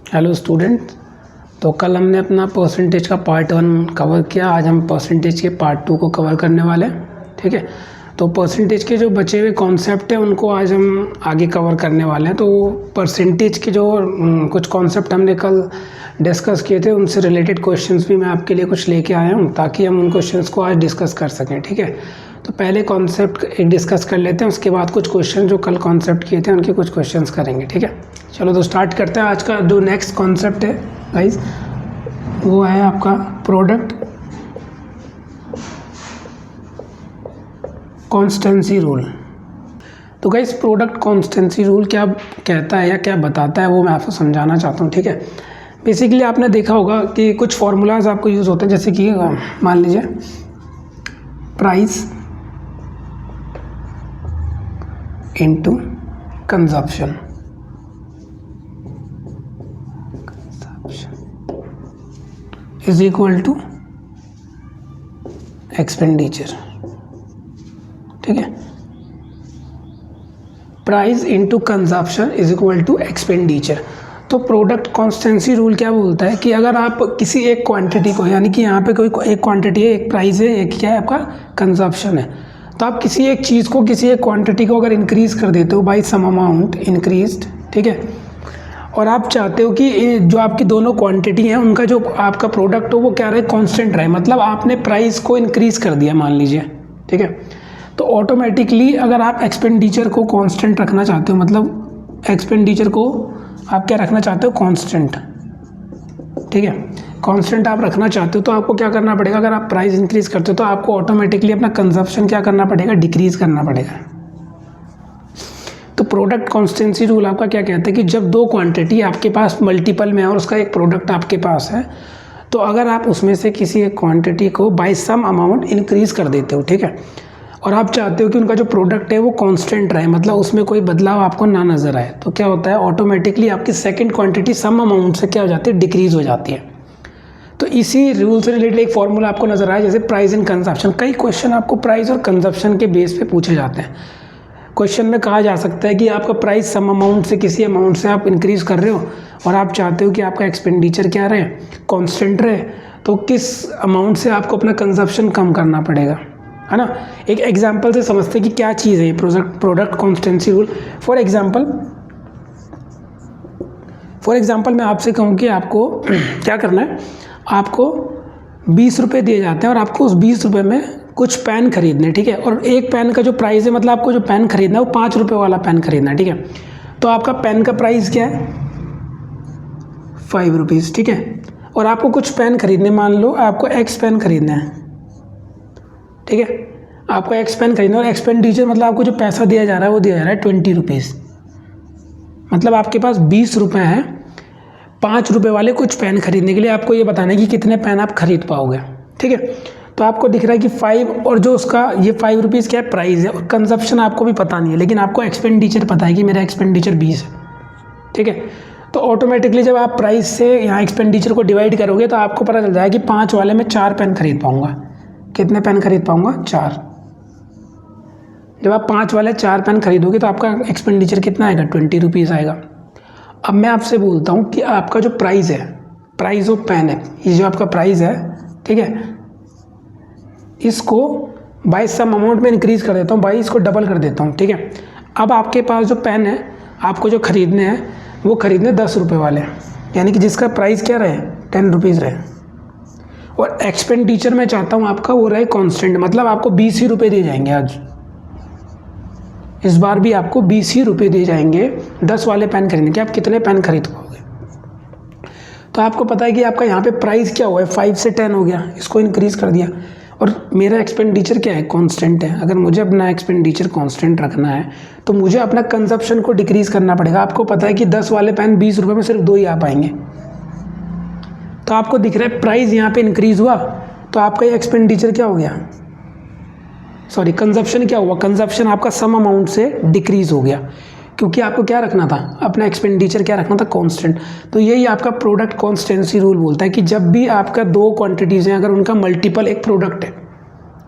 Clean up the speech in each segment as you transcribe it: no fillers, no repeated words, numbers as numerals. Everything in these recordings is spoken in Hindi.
Hello student. तो कल हमने अपना परसेंटेज का पार्ट 1 कवर किया। आज हम परसेंटेज के पार्ट 2 को कवर करने वाले हैं। ठीक है, तो परसेंटेज के जो बचे हुए कॉन्सेप्ट हैं उनको आज हम आगे कवर करने वाले हैं। तो परसेंटेज के जो कुछ कॉन्सेप्ट हमने कल डिस्कस किए थे उनसे रिलेटेड क्वेश्चंस भी मैं आपके लिए कुछ लेके आया हूँ ताकि हम उन क्वेश्चंस को आज डिस्कस कर सकें। ठीक है, तो पहले कॉन्सेप्ट एक डिस्कस कर लेते हैं, उसके बाद कुछ क्वेश्चन जो कल कॉन्सेप्ट किए थे उनके कुछ क्वेश्चंस करेंगे। ठीक है, चलो तो स्टार्ट करते हैं। आज का जो नेक्स्ट कॉन्सेप्ट है गाइस वो है आपका प्रोडक्ट कॉन्स्टेंसी रूल। तो गाइस प्रोडक्ट कॉन्स्टेंसी रूल क्या कहता है या क्या बताता है वो मैं आपको समझाना चाहता हूँ। ठीक है, बेसिकली आपने देखा होगा कि कुछ फार्मूलाज आपको यूज़ होते हैं, जैसे कि मान लीजिए price into consumption is equal to expenditure. ठीक है, price into consumption is equal to expenditure. तो प्रोडक्ट कॉन्स्टेंसी रूल क्या बोलता है कि अगर आप किसी एक क्वांटिटी को, यानी कि यहाँ पे कोई एक क्वांटिटी है, एक प्राइस है, एक क्या है आपका कंजप्शन है, तो आप किसी एक चीज़ को, किसी एक क्वांटिटी को अगर इंक्रीज़ कर देते हो बाई सम अमाउंट इंक्रीज्ड, ठीक है, और आप चाहते हो कि जो आपकी दोनों क्वांटिटी हैं उनका जो आपका प्रोडक्ट हो वो क्या रहे, कांस्टेंट रहे, मतलब आपने प्राइस को इंक्रीज़ कर दिया मान लीजिए। ठीक है, तो ऑटोमेटिकली अगर आप एक्सपेंडिचर को कांस्टेंट रखना चाहते हो, मतलब एक्सपेंडिचर को आप क्या रखना चाहते हो, कांस्टेंट। ठीक है, कांस्टेंट आप रखना चाहते हो तो आपको क्या करना पड़ेगा, अगर आप प्राइस इंक्रीज करते हो तो आपको ऑटोमेटिकली अपना कंजप्शन क्या करना पड़ेगा, डिक्रीज करना पड़ेगा। तो प्रोडक्ट कॉन्स्टेंसी रूल आपका क्या कहता है कि जब दो क्वांटिटी आपके पास मल्टीपल में है और उसका एक प्रोडक्ट आपके पास है, तो अगर आप उसमें से किसी एक क्वांटिटी को बाय सम अमाउंट इंक्रीज कर देते हो, ठीक है, और आप चाहते हो कि उनका जो प्रोडक्ट है वो कांस्टेंट रहे, मतलब उसमें कोई बदलाव आपको ना नज़र आए, तो क्या होता है, ऑटोमेटिकली आपकी सेकंड क्वांटिटी सम अमाउंट से क्या हो जाती है, डिक्रीज हो जाती है। तो इसी रूल से रिलेटेड एक फॉर्मूला आपको नजर आया, जैसे प्राइस एंड कंजप्शन। कई क्वेश्चन आपको प्राइस और कंजप्शन के बेस पे पूछे जाते हैं। क्वेश्चन में कहा जा सकता है कि आपका प्राइस सम अमाउंट से, किसी अमाउंट से आप इंक्रीज कर रहे हो और आप चाहते हो कि आपका एक्सपेंडिचर क्या रहे, कांस्टेंट रहे, तो किस अमाउंट से आपको अपना कंजप्शन कम करना पड़ेगा, है ना। एक एग्जांपल से समझते हैं कि क्या चीज़ है product constancy rule. For example मैं आपसे कहूँ कि आपको क्या करना है, आपको 20 रुपये दिए जाते हैं और आपको उस 20 रुपये में कुछ पेन खरीदने, ठीक है, और एक पेन का जो प्राइस है, मतलब आपको जो पेन खरीदना है वो 5 रुपये वाला पेन खरीदना है, ठीक है, तो आपका पेन का प्राइस क्या है, 5 रुपीज़, ठीक है, और आपको कुछ पेन खरीदने, मान लो आपको एक्स पेन खरीदना है, ठीक है, आपको एक्स पेन खरीदना है और एक्सपेंडिचर मतलब आपको जो पैसा दिया जा रहा है वो दिया जा रहा है 20 रुपीज़, मतलब आपके पास 20 रुपये हैं 5 रुपये वाले कुछ पेन खरीदने के लिए। आपको ये बताना है कि कितने पेन आप खरीद पाओगे, ठीक है, तो आपको दिख रहा है कि 5, और जो उसका ये 5 रुपीज़ क्या है, प्राइस है, और कंजप्शन आपको भी पता नहीं है, लेकिन आपको एक्सपेंडिचर पता है कि मेरा एक्सपेंडिचर 20 है, ठीक है, तो ऑटोमेटिकली जब आप प्राइस से यहाँ एक्सपेंडिचर को डिवाइड करोगे तो आपको पता चल जाएगा कि 5 वाले में 4 पेन खरीद पाऊँगा। कितने पेन खरीद पाऊँगा, 4। जब आप 5 वाले 4 पेन खरीदोगे तो आपका एक्सपेंडिचर कितना आएगा, 20 रुपीज़ आएगा। अब मैं आपसे बोलता हूँ कि आपका जो प्राइस है, प्राइस ऑफ पेन है, ये जो आपका प्राइस है, ठीक है, इसको बाई सम अमाउंट में इंक्रीज़ कर देता हूँ, बाई इसको डबल कर देता हूँ, ठीक है। अब आपके पास जो पेन है आपको जो खरीदने हैं वो खरीदने 10 रुपये वाले, यानी कि जिसका प्राइस क्या रहे, 10 रुपीज़ रहे, और एक्सपेंडिचर मैं चाहता हूँ आपका वो रहे कांस्टेंट, मतलब आपको 20 ही रुपये दिए जाएंगे आज, इस बार भी आपको 20 ही रुपये दिए जाएंगे 10 वाले पेन खरीदने के। आप कितने पेन खरीद पाओगे, तो आपको पता है कि आपका यहाँ पे प्राइस क्या हुआ है, 5 से 10 हो गया, इसको इंक्रीज़ कर दिया, और मेरा एक्सपेंडिचर क्या है, कांस्टेंट है। अगर मुझे अपना एक्सपेंडिचर कांस्टेंट रखना है तो मुझे अपना कंजप्शन को डिक्रीज़ करना पड़ेगा। आपको पता है कि 10 वाले पेन 20 रुपये में सिर्फ 2 ही आ पाएंगे, तो आपको दिख रहा है प्राइस यहाँ पे इंक्रीज़ हुआ तो आपका ये एक्सपेंडिचर क्या हो गया, सॉरी कंजप्शन क्या हुआ, कंजप्शन आपका सम अमाउंट से डिक्रीज़ हो गया, क्योंकि आपको क्या रखना था, अपना एक्सपेंडिचर क्या रखना था, कांस्टेंट। तो यही आपका प्रोडक्ट कॉन्स्टेंसी रूल बोलता है कि जब भी आपका 2 क्वांटिटीज़ हैं, अगर उनका मल्टीपल एक प्रोडक्ट है,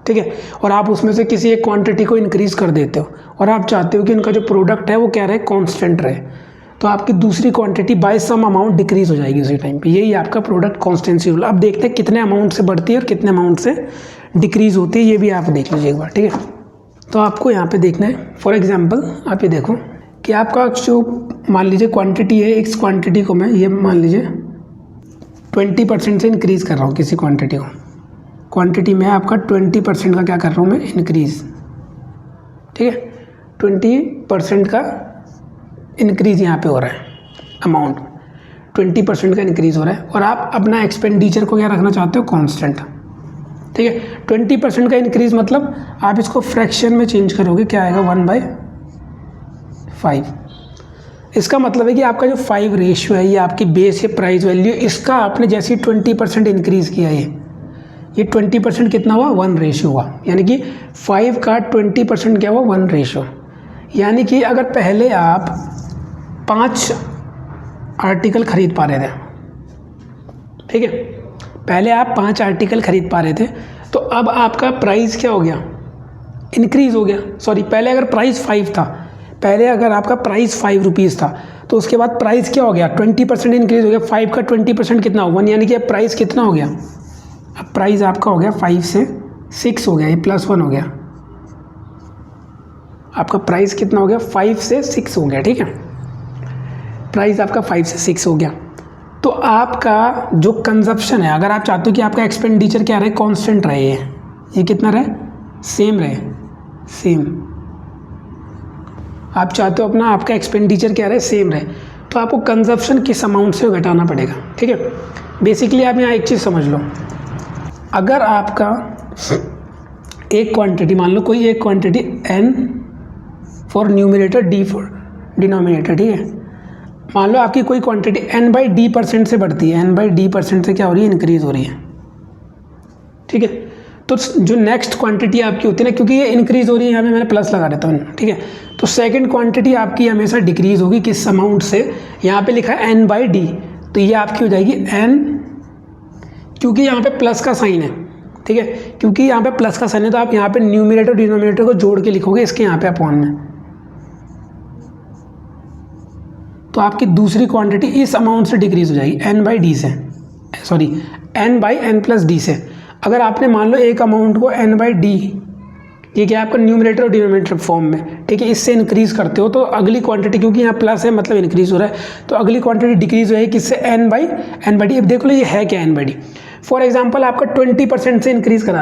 ठीक है, और आप उसमें से किसी एक क्वांटिटी को इंक्रीज़ कर देते हो और आप चाहते हो कि उनका जो प्रोडक्ट है वो क्या रहे, कांस्टेंट रहे, तो आपकी दूसरी quantity by some amount decrease हो जाएगी उसी टाइम पे। यही आपका प्रोडक्ट कॉन्स्टेंसी रूल। अब देखते हैं कितने अमाउंट से बढ़ती है और कितने अमाउंट से डिक्रीज होती है, ये भी आप देख लीजिए एक बार, ठीक है। तो आपको यहाँ पे देखना है, फॉर एग्जांपल आप ये देखो कि आपका जो मान लीजिए क्वांटिटी है, इस क्वांटिटी को मैं ये मान लीजिए 20% से इंक्रीज़ कर रहा हूँ किसी क्वांटिटी को। क्वांटिटी में आपका 20% का क्या कर रहा हूँ मैं, इंक्रीज़, ठीक है। 20% का इंक्रीज़ यहाँ पे हो रहा है, अमाउंट 20% का इंक्रीज़ हो रहा है, और आप अपना एक्सपेंडिचर को क्या रखना चाहते हो, कांस्टेंट, ठीक है। 20% का इंक्रीज़ मतलब आप इसको फ्रैक्शन में चेंज करोगे, क्या आएगा 1/5। इसका मतलब है कि आपका जो 5 रेशियो है, ये आपकी बेस या प्राइस वैल्यू, इसका आपने जैसे 20% इंक्रीज़ किया, ये 20% कितना हुआ, 1 रेशियो हुआ। यानी कि 5 का 20% क्या हुआ, 1 रेशियो। यानी कि अगर पहले आप 5 आर्टिकल खरीद पा रहे थे, ठीक है, पहले आप 5 आर्टिकल खरीद पा रहे थे, तो अब आपका प्राइस क्या हो गया, इंक्रीज़ हो गया। सॉरी, पहले अगर प्राइस 5 था, पहले अगर आपका प्राइस 5 रुपीज़ था, तो उसके बाद प्राइस क्या हो गया, 20% इंक्रीज़ हो गया। 5 का 20% कितना हो, 1, यानी कि अब प्राइस कितना हो गया, अब प्राइस आपका हो गया 5 से 6 हो गया, ये +1 हो गया। आपका प्राइस कितना हो गया, 5 से 6 हो गया, ठीक है। प्राइस आपका 5 से 6 हो गया। तो आपका जो कंजप्शन है, अगर आप चाहते हो कि आपका एक्सपेंडिचर क्या रहे, कांस्टेंट रहे, ये कितना रहे, सेम रहे, सेम। आप चाहते हो अपना आपका एक्सपेंडिचर क्या रहे, सेम रहे, तो आपको कंजप्शन किस अमाउंट से घटाना पड़ेगा, ठीक है। बेसिकली आप यहाँ एक चीज़ समझ लो, अगर आपका एक क्वांटिटी, मान लो कोई एक quantity n for numerator, d for denominator, ठीक है। मान लो आपकी कोई क्वांटिटी n/d% से बढ़ती है, n/d% से क्या हो रही है, इंक्रीज़ हो रही है, ठीक है। तो जो नेक्स्ट क्वांटिटी आपकी होती है ना, क्योंकि ये इंक्रीज़ हो रही है, यहाँ पे मैंने प्लस लगा देता हूँ, ठीक है। तो सेकंड क्वांटिटी आपकी हमेशा डिक्रीज़ होगी किस अमाउंट से, यहाँ पे लिखा है n/d, तो ये आपकी हो जाएगी n, क्योंकि यहाँ पे प्लस का साइन है, ठीक है, क्योंकि यहाँ पे प्लस का साइन है, तो आप यहाँ पे न्यूमरेटर डिनोमिनेटर को जोड़ के लिखोगे इसके यहाँ पे अपॉन में, तो आपकी दूसरी क्वांटिटी इस अमाउंट से डिक्रीज हो जाएगी, n/d से, सॉरी n/n+d से। अगर आपने मान लो एक अमाउंट को n/d, ये क्या आपका न्यूमरेटर और डिनोमिनेटर फॉर्म में, ठीक है, इससे इंक्रीज़ करते हो, तो अगली क्वांटिटी, क्योंकि यहाँ प्लस है मतलब इंक्रीज़ हो रहा है, तो अगली क्वांटिटी डिक्रीज़ हो जाएगी किससे, n/d। अब देख लो ये है क्या n/d। फॉर एग्जांपल आपका 20% से इंक्रीज़ करा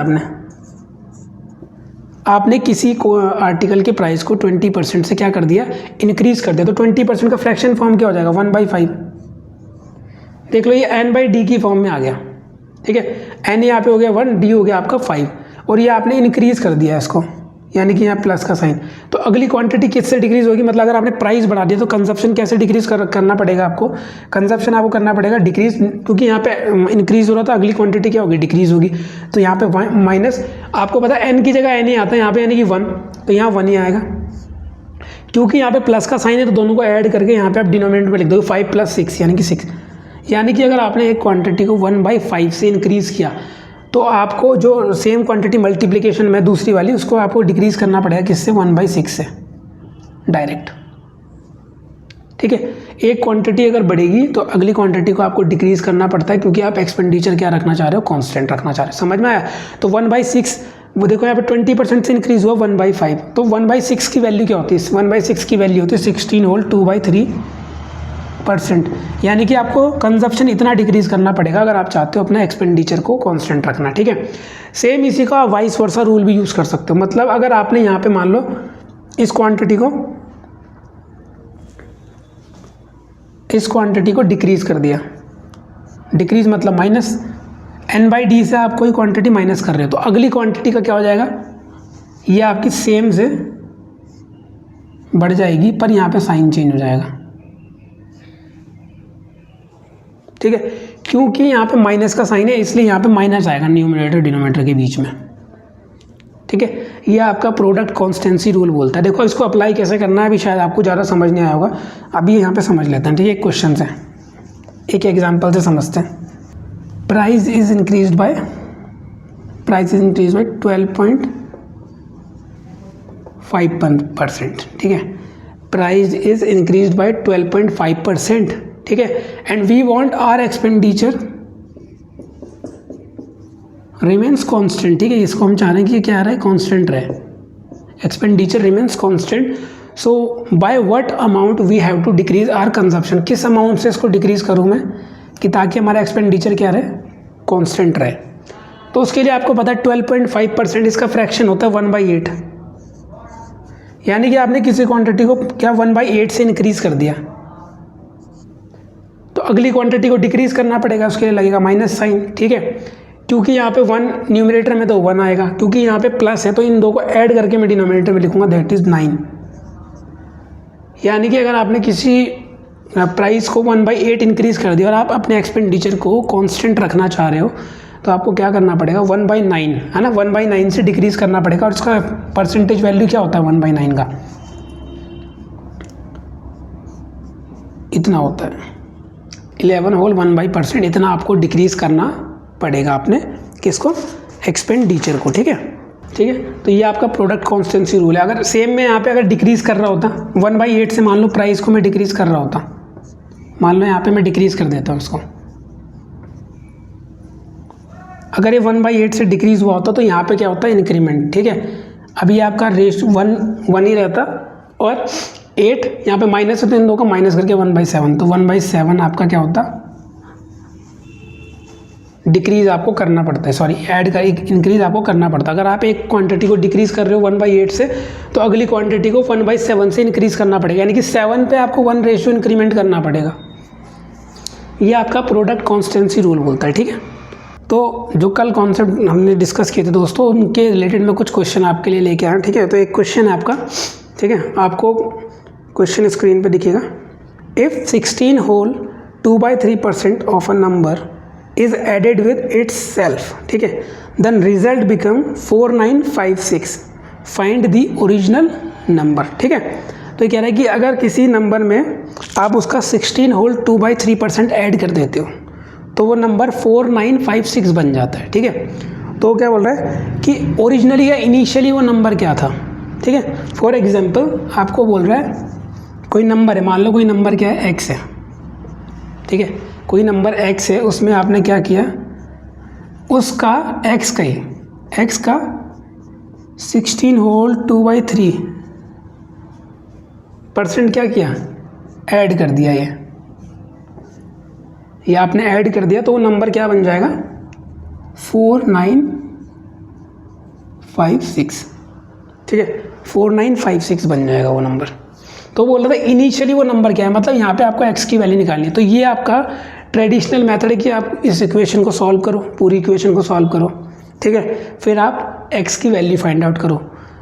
आपने किसी को आर्टिकल के प्राइस को 20% से क्या कर दिया, इंक्रीज़ कर दिया, तो 20% का फ्रैक्शन फॉर्म क्या हो जाएगा, 1/5। देख लो ये n/d की फॉर्म में आ गया, ठीक है। n यहाँ पे हो गया 1, d हो गया आपका 5, और ये आपने इंक्रीज़ कर दिया इसको, यानी कि यहाँ प्लस का साइन। तो अगली क्वांटिटी किससे डिक्रीज़ होगी, मतलब अगर आपने प्राइस बढ़ा दिया तो कंजप्शन कैसे डिक्रीज़ करना पड़ेगा आपको, कंजप्शन आपको करना पड़ेगा डिक्रीज़, क्योंकि यहाँ पे इंक्रीज़ हो रहा था, अगली क्वांटिटी क्या होगी, डिक्रीज़ होगी। तो यहाँ पे माइनस, आपको पता है n की जगह n ही आता है यहाँ पे, यानी कि 1, तो यहाँ 1 ही आएगा, क्योंकि यहाँ पे प्लस का साइन है, तो दोनों को ऐड करके यहाँ पे आप डिनोमिनेटर में लिख दोगे 5 + 6 यानी कि 6। यानी कि अगर आपने एक क्वांटिटी को 1/5 से इंक्रीज़ किया, तो आपको जो सेम क्वांटिटी मल्टीप्लिकेशन में दूसरी वाली, उसको आपको डिक्रीज़ करना पड़ेगा किससे, 1/6 से डायरेक्ट, ठीक है। एक क्वांटिटी अगर बढ़ेगी तो अगली क्वांटिटी को आपको डिक्रीज़ करना पड़ता है, क्योंकि आप एक्सपेंडिचर क्या रखना चाह रहे हो, कांस्टेंट रखना चाह रहे हो। समझ में आया। तो 1/6, वो देखो यहाँ पे 20% से इंक्रीज़ हुआ 1/5, तो 1/6 की वैल्यू क्या होती है, 1/6 की वैल्यू होती है 16 होल 2/3%। यानी कि आपको कंजप्शन इतना डिक्रीज़ करना पड़ेगा अगर आप चाहते हो अपना एक्सपेंडिचर को कांस्टेंट रखना, ठीक है। सेम इसी का वाइस वर्सा रूल भी यूज़ कर सकते हो, मतलब अगर आपने यहाँ पे मान लो इस क्वांटिटी को डिक्रीज़ कर दिया, डिक्रीज़ मतलब माइनस, n/d से आप कोई क्वांटिटी माइनस कर रहे हो, तो अगली क्वांटिटी का क्या हो जाएगा, ये आपकी सेम से बढ़ जाएगी, पर यहाँ पे साइन चेंज हो जाएगा, ठीक है, क्योंकि यहाँ पे माइनस का साइन है, इसलिए यहाँ पे माइनस आएगा न्यूमरेटर डिनोमिनेटर के बीच में, ठीक है। ये आपका प्रोडक्ट कॉन्स्टेंसी रूल बोलता है। देखो इसको अप्लाई कैसे करना है, अभी शायद आपको ज़्यादा समझ नहीं आया होगा, अभी यहाँ पे समझ लेते हैं, ठीक है। एक क्वेश्चन से, एक एग्जांपल से समझते हैं। प्राइस इज इंक्रीज्ड बाय 12.5%, ठीक है। प्राइस इज इंक्रीज बाय 12.5%, ठीक है, and we want our expenditure remains constant, ठीक है, इसको हम चाह रहे हैं कि क्या रहे, कांस्टेंट रहे, expenditure remains constant, so by what amount we have to decrease our consumption, किस अमाउंट से इसको डिक्रीज करूँ मैं कि ताकि हमारा एक्सपेंडिचर क्या रहे, कांस्टेंट रहे। तो उसके लिए आपको पता है 12.5% इसका फ्रैक्शन होता है 1/8, यानी कि आपने किसी क्वांटिटी को क्या 1/8 से इंक्रीज कर दिया, तो अगली क्वांटिटी को डिक्रीज करना पड़ेगा, उसके लिए लगेगा माइनस साइन, ठीक है, क्योंकि यहाँ पे 1 न्यूमरेटर में तो 1 आएगा, क्योंकि यहाँ पे प्लस है तो इन दो को ऐड करके मैं डिनोमिनेटर में लिखूंगा, दैट इज 9। यानी कि अगर आपने किसी प्राइस को 1/8 इंक्रीज कर दिया और आप अपने एक्सपेंडिचर को कांस्टेंट रखना चाह रहे हो, तो आपको क्या करना पड़ेगा, 1/9 है ना, 1/9 से डिक्रीज करना पड़ेगा, और उसका परसेंटेज वैल्यू क्या होता है 1/9 का, इतना होता है 11 होल 1/%, इतना आपको डिक्रीज करना पड़ेगा अपने किसको, एक्सपेंडिचर को, ठीक है, ठीक है। तो ये आपका प्रोडक्ट कॉन्स्टेंसी रूल है। अगर सेम में यहाँ पे अगर डिक्रीज कर रहा होता 1/8 से, मान लो प्राइस को मैं डिक्रीज कर रहा होता, मान लो यहाँ पे मैं डिक्रीज कर देता हूँ इसको, अगर ये 1/8 से डिक्रीज हुआ होता तो यहाँ पे क्या होता है, इंक्रीमेंट, ठीक है। अभी आपका रेश 1 ही रहता और 8 यहाँ पे माइनस है तो इन दो को माइनस करके 1/7, तो 1/7 आपका क्या होता, डिक्रीज आपको करना पड़ता है, सॉरी ऐड का इंक्रीज आपको करना पड़ता है। अगर आप एक क्वांटिटी को डिक्रीज कर रहे हो 1/8 से, तो अगली क्वांटिटी को 1/7 से इंक्रीज करना पड़ेगा, यानी कि 7 पे आपको 1 रेशियो इंक्रीमेंट करना पड़ेगा। ये आपका प्रोडक्ट कॉन्स्टेंसी रूल बोलता है, ठीक है। तो जो कल कॉन्सेप्ट हमने डिस्कस किए थे दोस्तों, उनके रिलेटेड में कुछ क्वेश्चन आपके लिए लेके आया, ठीक है। तो एक क्वेश्चन है आपका, ठीक है, आपको क्वेश्चन स्क्रीन पे दिखेगा। If 16 whole 2/3% of a number is added with itself, ठीक है, then result become 4956, find the original number, ठीक है। तो ये कह रहा है कि अगर किसी नंबर में आप उसका 16 होल 2/3% ऐड कर देते हो तो वो नंबर 4956 बन जाता है, ठीक है। तो क्या बोल रहा है कि ओरिजिनली या इनिशियली वो नंबर क्या था, ठीक है। फॉर एग्जांपल आपको बोल रहा है कोई नंबर है, मान लो कोई नंबर क्या है, x है, ठीक है, कोई नंबर x है, उसमें आपने क्या किया, उसका x का 16 होल 2/3% क्या किया, ऐड कर दिया, ये आपने ऐड कर दिया, तो वो नंबर क्या बन जाएगा, 4956, ठीक है, 4956 बन जाएगा वो नंबर। तो बोल रहा था इनिशियली वो नंबर क्या है, मतलब यहाँ पे आपको x की वैल्यू निकालनी है। तो ये आपका ट्रेडिशनल मेथड है कि आप इस इक्वेशन को सॉल्व करो, पूरी इक्वेशन को सॉल्व करो, ठीक है, फिर आप x की वैल्यू फाइंड आउट करो।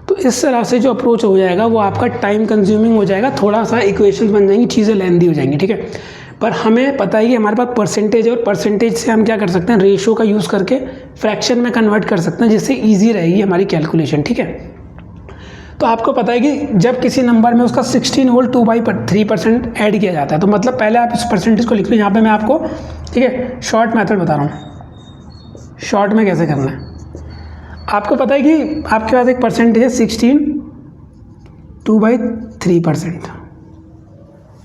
तो इस तरह से जो अप्रोच हो जाएगा वो आपका टाइम कंज्यूमिंग हो जाएगा, थोड़ा सा इक्वेशन बन जाएंगी, चीज़ें लेंदी हो जाएंगी, ठीक है। पर हमें पता है कि हमारे पास परसेंटेज है, और परसेंटेज से हम क्या कर सकते हैं, रेशियो का यूज़ करके फ्रैक्शन में कन्वर्ट कर सकते हैं, जिससे ईजी रहेगी हमारी कैलकुलेशन, ठीक है। तो आपको पता है कि जब किसी नंबर में उसका 16 होल 2/3% ऐड किया जाता है, तो मतलब पहले आप इस परसेंटेज को लिख लो, यहाँ पे मैं आपको, ठीक है, शॉर्ट मेथड बता रहा हूँ, शॉर्ट में कैसे करना है। आपको पता है कि आपके पास एक परसेंटेज है 16 2/3%,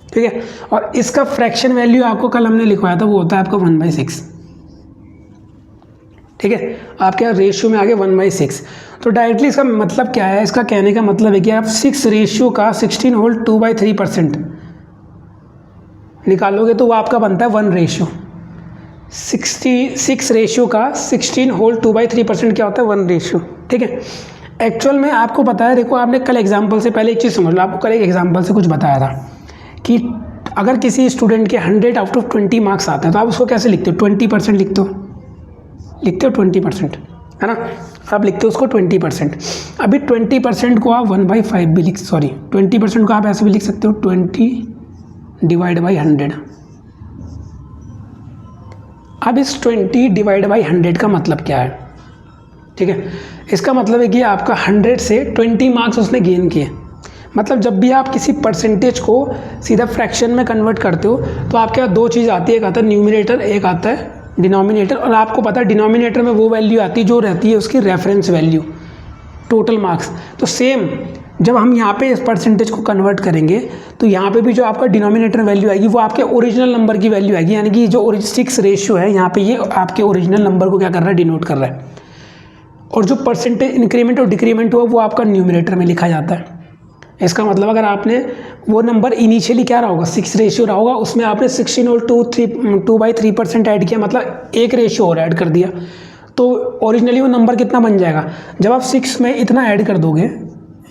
ठीक है, और इसका फ्रैक्शन वैल्यू आपको कल हमने लिखवाया था, वो होता है आपका 1/6, ठीक है। आपके यहाँ रेशियो में आ गया 1/6। तो डायरेक्टली इसका मतलब क्या है, इसका कहने का मतलब है कि आप 6 रेशियो का 16 होल 2/3% निकालोगे तो वो आपका बनता है 1 रेशियो। 66 रेशियो का 16 होल 2/3% क्या होता है, 1 रेशियो, ठीक है। एक्चुअल में आपको पता है, देखो आपने कल एग्जाम्पल से पहले एक चीज़ समझ लो, आपको कल एक एग्जाम्पल से कुछ बताया था कि अगर किसी स्टूडेंट के 100 आउट ऑफ 20 मार्क्स आते हैं तो आप उसको कैसे लिखते हो, 20% लिखते हो 20%, है ना, आप लिखते हो उसको 20%। अभी 20% को आप 1/5 भी 20% को आप ऐसे भी लिख सकते हो 20/100। अब इस 20/100 का मतलब क्या है, ठीक है, इसका मतलब है कि आपका 100 से 20 मार्क्स उसने गेन किए। मतलब जब भी आप किसी परसेंटेज को सीधा फ्रैक्शन में कन्वर्ट करते हो तो आपके यहाँ 2 चीज़ आती है, एक आता है न्यूमरेटर, एक आता है डिनोमिनेटर। और आपको पता है डिनोमिनेटर में वो वैल्यू आती है जो रहती है उसकी रेफरेंस वैल्यू, टोटल मार्क्स। तो सेम जब हम यहाँ पे इस परसेंटेज को कन्वर्ट करेंगे तो यहाँ पे भी जो आपका डिनोमिनेटर वैल्यू आएगी वो आपके ओरिजिनल नंबर की वैल्यू आएगी, यानी कि जो 6 रेशियो है यहाँ पे ये आपके ओरिजिनल नंबर को क्या कर रहा है, डिनोट कर रहा है। और जो परसेंटेज इंक्रीमेंट और डिक्रीमेंट हुआ वो आपका न्यूमिनेटर में लिखा जाता है। इसका मतलब अगर आपने वो नंबर इनिशियली क्या रहा होगा, 6 रेशियो रहा होगा, उसमें आपने 16 और 2/3% ऐड किया, मतलब एक रेशियो और ऐड कर दिया, तो ओरिजिनली वो नंबर कितना बन जाएगा। जब आप 6 में इतना ऐड कर दोगे,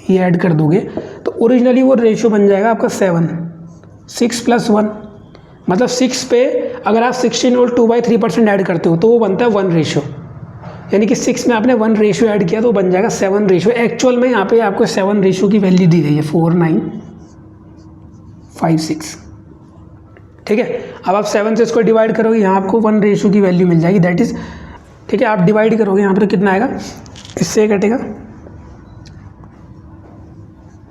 ये ऐड कर दोगे, तो ओरिजिनली वो रेशियो बन जाएगा आपका 7, 6 + 1, मतलब 6 पे अगर आप 16 और 2/3% ऐड करते हो तो वो बनता है 1 रेशियो, यानी कि 6 में आपने 1 रेशियो ऐड किया तो बन जाएगा 7 रेशियो। एक्चुअल में यहाँ पे आपको 7 रेशियो की वैल्यू दी गई है 4956, ठीक है। अब आप 7 से इसको डिवाइड करोगे, यहाँ आपको 1 रेशियो की वैल्यू मिल जाएगी, दैट इज़, ठीक है। आप डिवाइड करोगे यहाँ पर कितना आएगा, इससे कटेगा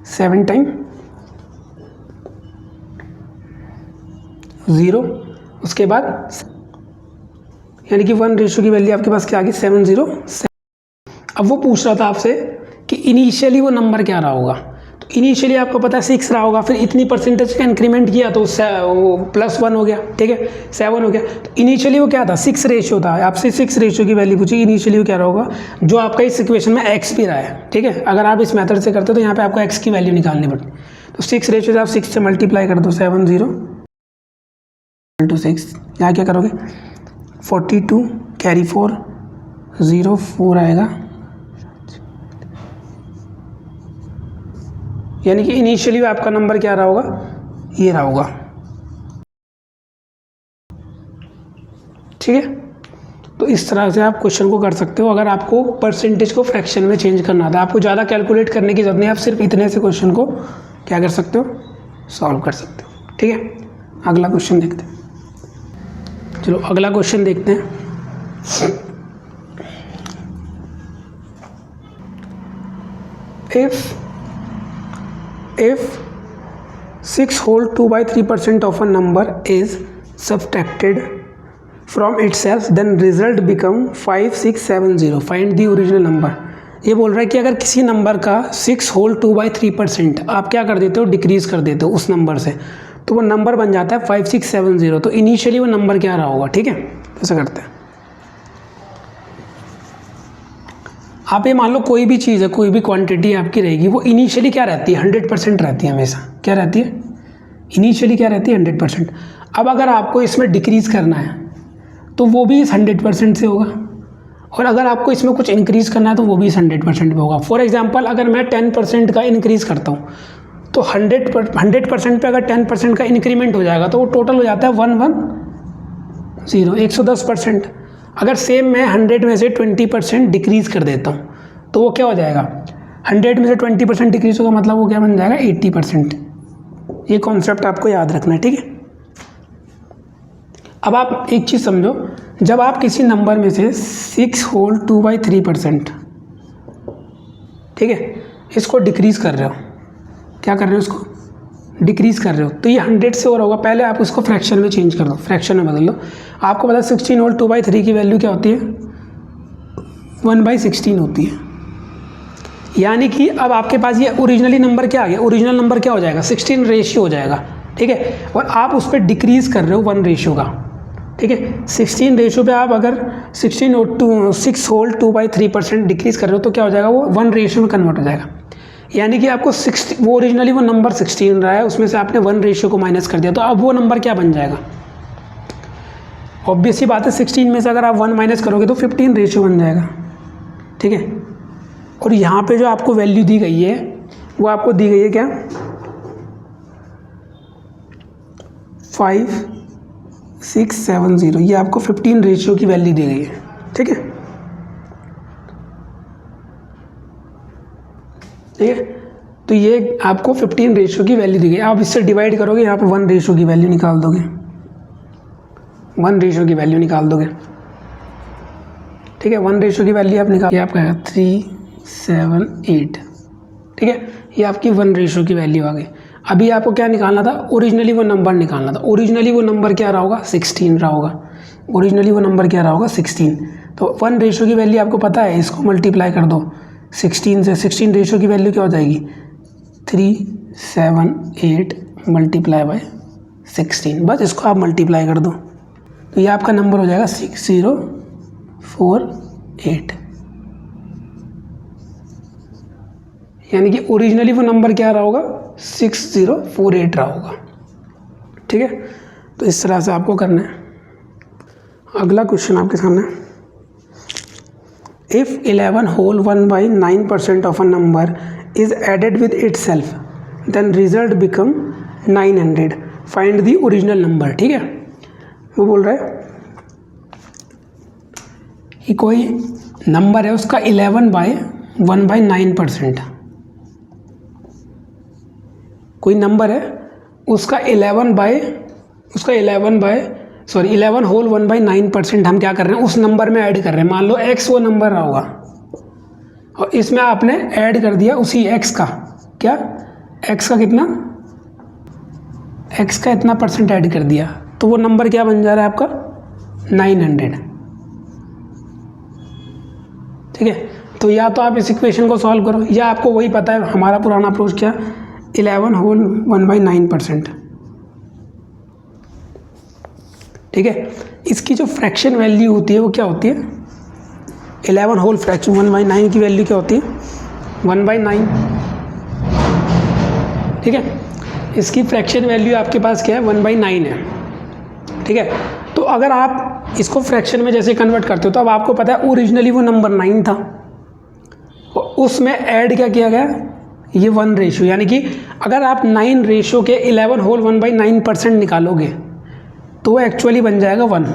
7 टाइम 0, उसके बाद यानी कि 1 रेशियो की वैल्यू आपके पास क्या आ गई, 707। अब वो पूछ रहा था आपसे कि इनिशियली वो नंबर क्या रहा होगा, तो इनिशियली आपको पता है 6 रहा होगा, फिर इतनी परसेंटेज का इंक्रीमेंट किया तो +1 हो गया, ठीक है, 7 हो गया। तो इनिशियली वो क्या था, 6 रेशियो था, आपसे 6 रेशियो की वैल्यू पूछी, इनिशियली वो क्या रहा होगा, जो आपका इस इक्वेशन में x भी रहा है, ठीक है। अगर आप इस मेथड से करते हो तो यहाँ पे आपको x की वैल्यू निकालनी पड़ती, तो 6 रेशियो से आप 6 से मल्टीप्लाई कर दो, 70 × 6, यहाँ क्या करोगे, 42 कैरी 4 0 4 आएगा, यानी कि इनिशियली आपका नंबर क्या रहा होगा, ये रहा होगा, ठीक है। तो इस तरह से आप क्वेश्चन को कर सकते हो। अगर आपको परसेंटेज को फ्रैक्शन में चेंज करना था, आपको ज़्यादा कैलकुलेट करने की जरूरत नहीं, आप सिर्फ इतने से क्वेश्चन को क्या कर सकते हो, सॉल्व कर सकते हो, ठीक है। अगला क्वेश्चन देखते हैं, चलो अगला क्वेश्चन देखते हैं। if 6 whole 2/3% of a number is subtracted from itself then result become 5670, find the original number। ये बोल रहा है कि अगर किसी नंबर का 6 whole 2/3% आप क्या कर देते हो, डिक्रीज कर देते हो उस नंबर से, तो वो नंबर बन जाता है 5670। तो इनिशियली वो नंबर क्या रहा होगा, ठीक है। ऐसा करते हैं, आप ये मान लो कोई भी चीज़ है, कोई भी क्वांटिटी आपकी रहेगी, वो इनिशियली क्या रहती है, 100% रहती है हमेशा। क्या रहती है, इनिशियली क्या रहती है, 100%। अब अगर आपको इसमें डिक्रीज करना है तो वो भी इस 100% से होगा, और अगर आपको इसमें कुछ इंक्रीज करना है तो वो भी इस 100% पे होगा। फॉर एग्जांपल अगर मैं 10% का इंक्रीज़ करता हूँ तो 100% पे अगर 10% का इंक्रीमेंट हो जाएगा तो वो टोटल हो जाता है 110, 110%। अगर सेम मैं 100 में से 20% डिक्रीज कर देता हूँ तो वो क्या हो जाएगा, 100 में से 20% डिक्रीज होगा, मतलब वो क्या बन जाएगा, 80%। ये कॉन्सेप्ट आपको याद रखना है, ठीक है। अब आप एक चीज़ समझो, जब आप किसी नंबर में से 6 whole 2/3%, ठीक है, इसको डिक्रीज कर रहे हो, क्या कर रहे हो, इसको डिक्रीज कर रहे हो, तो ये 100 से और होगा। पहले आप उसको फ्रैक्शन में चेंज कर दो, फ्रैक्शन में बदल लो। आपको पता है 16 whole 2/3 की वैल्यू क्या होती है, 1/16 होती है, यानी कि अब आपके पास ये ओरिजिनली नंबर क्या आ गया, ओरिजिनल नंबर क्या हो जाएगा, 16 रेशियो हो जाएगा, ठीक है। और आप उस पर डिक्रीज कर रहे हो 1 रेशियो का, ठीक है। 16 रेशियो पे आप अगर 6 whole 2/3% डिक्रीज कर रहे हो तो क्या हो जाएगा, वो 1 रेशियो में कन्वर्ट हो जाएगा, यानी कि आपको 60, वो ओरिजिनली वो नंबर 16 रहा है, उसमें से आपने 1 रेशियो को माइनस कर दिया, तो अब वो नंबर क्या बन जाएगा, ऑब्वियस ही बात है 16 में से अगर आप 1 माइनस करोगे तो 15 रेशियो बन जाएगा, ठीक है। और यहाँ पे जो आपको वैल्यू दी गई है वो आपको दी गई है क्या, 5670, ये आपको 15 रेशियो की वैल्यू दी गई है, ठीक है, ठीक है। तो ये आपको 15 रेशियो की वैल्यू दी गई, आप इससे डिवाइड करोगे, यहाँ पे 1 रेशियो की वैल्यू निकाल दोगे, 1 रेशियो की वैल्यू निकाल दोगे, ठीक है। 1 रेशियो की वैल्यू आप निकाल, ये आपका 378, ठीक है, ये आपकी 1 रेशियो की वैल्यू आ गई। अभी आपको क्या निकालना था, ओरिजिनली वो नंबर निकालना था। ओरिजिनली वो नंबर क्या रहा होगा, 16 रहा होगा, ओरिजिनली वो नंबर क्या रहा होगा, 16। तो 1 रेशियो की वैल्यू आपको पता है, इसको मल्टीप्लाई कर दो 16 से, 16 रेशियो की वैल्यू क्या हो जाएगी, 378 मल्टीप्लाई बाय 16, बस इसको आप मल्टीप्लाई कर दो तो ये आपका नंबर हो जाएगा 6048। यानी कि ओरिजिनली वो नंबर क्या रहा होगा, 6048 रहा होगा। ठीक है, तो इस तरह से आपको करना है। अगला क्वेश्चन आपके सामने, if 11 whole 1/9% of a number is added with itself then result become 900, find the original number. ठीक है, वो बोल रहा है कि कोई नंबर है उसका 11/1/9%, कोई नंबर है उसका 11 होल 1/9% हम क्या कर रहे हैं, उस नंबर में ऐड कर रहे हैं। मान लो x वो नंबर रहा होगा और इसमें आपने ऐड कर दिया उसी x का, क्या x का कितना, x का इतना परसेंट ऐड कर दिया, तो वो नंबर क्या बन जा रहा है आपका 900। ठीक है, तो या तो आप इस इक्वेशन को सॉल्व करो या आपको वही पता है हमारा पुराना अप्रोच क्या, 11 होल 1/9%। ठीक है, इसकी जो फ्रैक्शन वैल्यू होती है वो क्या होती है, 11 होल फ्रैक्शन 1/9 की वैल्यू क्या होती है 1/9। ठीक है, इसकी फ्रैक्शन वैल्यू आपके पास क्या है 1/9 है। ठीक है, तो अगर आप इसको फ्रैक्शन में जैसे कन्वर्ट करते हो तो अब आपको पता है ओरिजिनली वो नंबर 9 था और उसमें ऐड क्या किया गया, ये 1 रेशो, यानी कि अगर आप 9 रेशो के 11 होल 1/9% निकालोगे तो वो एक्चुअली बन जाएगा 1।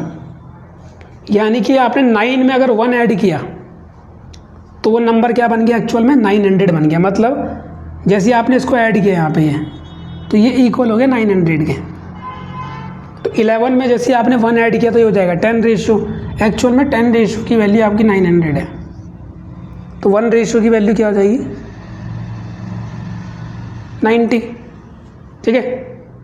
यानी कि आपने 9 में अगर 1 ऐड किया तो वो नंबर क्या बन गया, एक्चुअल में 900 बन गया। मतलब जैसे आपने इसको ऐड किया यहाँ पे ये, तो ये इक्वल हो गया 900 के। तो 11 में जैसे आपने 1 ऐड किया तो ये हो जाएगा 10 रेशो, एक्चुअल में 10 रेशो की वैल्यू आपकी 900 है। तो 1 रेशो की वैल्यू क्या हो जाएगी 90। ठीक है,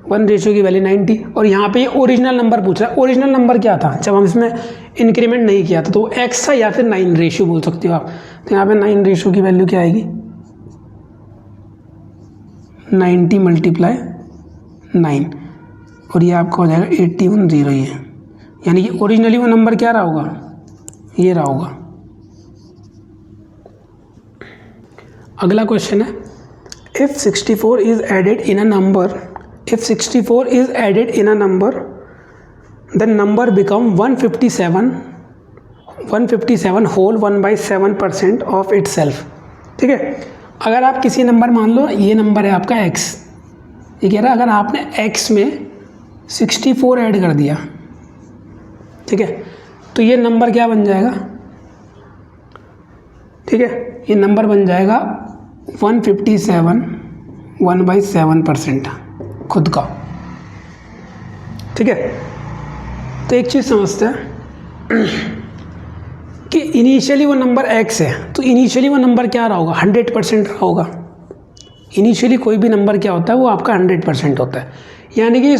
1 रेशो की वैल्यू 90। और यहाँ पे ये ओरिजिनल नंबर पूछ रहा है, ओरिजिनल नंबर क्या था जब हम इसमें इंक्रीमेंट नहीं किया था, तो x था या फिर 9 रेशो बोल सकते हो आप। तो यहाँ पे 9 रेशो की वैल्यू क्या आएगी 90 मल्टीप्लाई 9 और ये आपका हो जाएगा 81 ही है। यानी कि ओरिजिनली वो नंबर क्या रहा होगा, ये रहा होगा। अगला क्वेश्चन है, if 64 is added in a number, if 64 is added in a number the number become 157 whole 1/7% of itself। ठीक है, अगर आप किसी नंबर, मान लो ये नंबर है आपका x, ये कह रहा है अगर आपने x में 64 ऐड कर दिया, ठीक है, तो ये नंबर क्या बन जाएगा, ठीक है, ये नंबर बन जाएगा 157 1/7% खुद का। ठीक है, तो एक चीज़ समझते हैं कि इनिशियली वो नंबर x है, तो इनिशियली वो नंबर क्या रहा होगा 100% रहा होगा। इनिशियली कोई भी नंबर क्या होता है वो आपका 100% होता है। यानी कि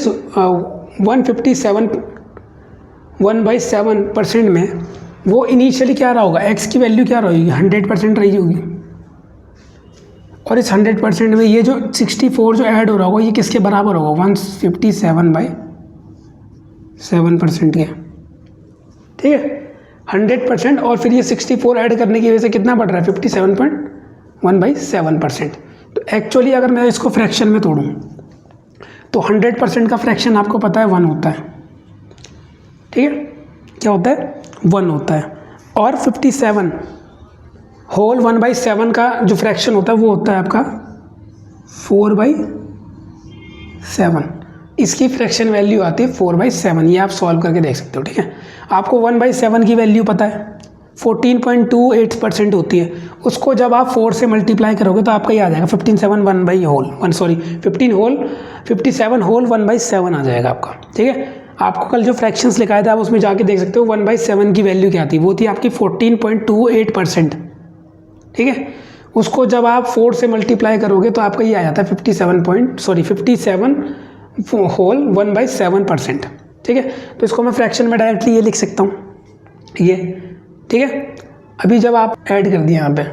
157 1/7% में वो इनिशियली क्या रहा होगा, x की वैल्यू क्या रही होगी 100% रही होगी। और इस 100% में ये जो 64 जो ऐड हो रहा होगा ये किसके बराबर होगा 157/7% के। ठीक है, 100% और फिर ये 64 ऐड करने की वजह से कितना बढ़ रहा है 57.1/7%। तो एक्चुअली अगर मैं इसको फ्रैक्शन में तोड़ूँ तो 100% का फ्रैक्शन आपको पता है 1 होता है। ठीक है, क्या होता है 1 होता है। और 57 होल 1/7 का जो फ्रैक्शन होता है वो होता है आपका 4/7। इसकी फ्रैक्शन वैल्यू आती है 4/7। ये आप सॉल्व करके देख सकते हो। ठीक है, आपको 1/7 की वैल्यू पता है 14.28% होती है। उसको जब आप 4 से मल्टीप्लाई करोगे तो आपका ये आ जाएगा 57 होल 1/7 आ जाएगा आपका। ठीक है, आपको कल जो फ्रैक्शंस लिखाया था आप उसमें जाके देख सकते हो 1/7 की वैल्यू क्या थी, वो थी आपकी 14.28%। ठीक है, उसको जब आप 4 से मल्टीप्लाई करोगे तो आपका ये आ जाता है 57 होल 1/7%। ठीक है, तो इसको मैं फ्रैक्शन में डायरेक्टली ये लिख सकता हूँ ये। ठीक है, अभी जब आप ऐड कर दिए यहाँ पे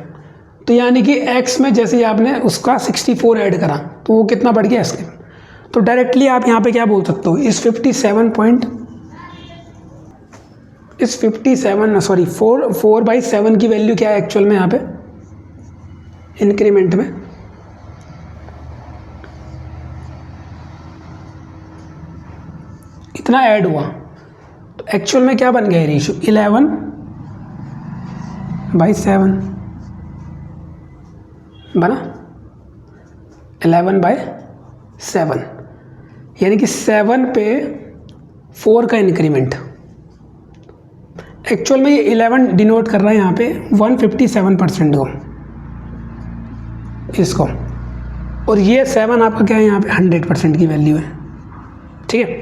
तो यानी कि x में जैसे ही आपने उसका 64 ऐड करा तो वो कितना बढ़ गया इसके। तो डायरेक्टली आप यहाँ पे क्या बोल सकते हो, इस 4/7 की वैल्यू क्या है एक्चुअल में यहाँ पे इंक्रीमेंट में, इतना ऐड हुआ। तो एक्चुअल में क्या बन गया रेशियो 11/7 बना, 11/7 यानी कि 7 पे 4 का इंक्रीमेंट। एक्चुअल में ये 11 डिनोट कर रहा है यहाँ पे 157% को इसको, और ये 7 आपका क्या है यहाँ पे 100% की वैल्यू है। ठीक है,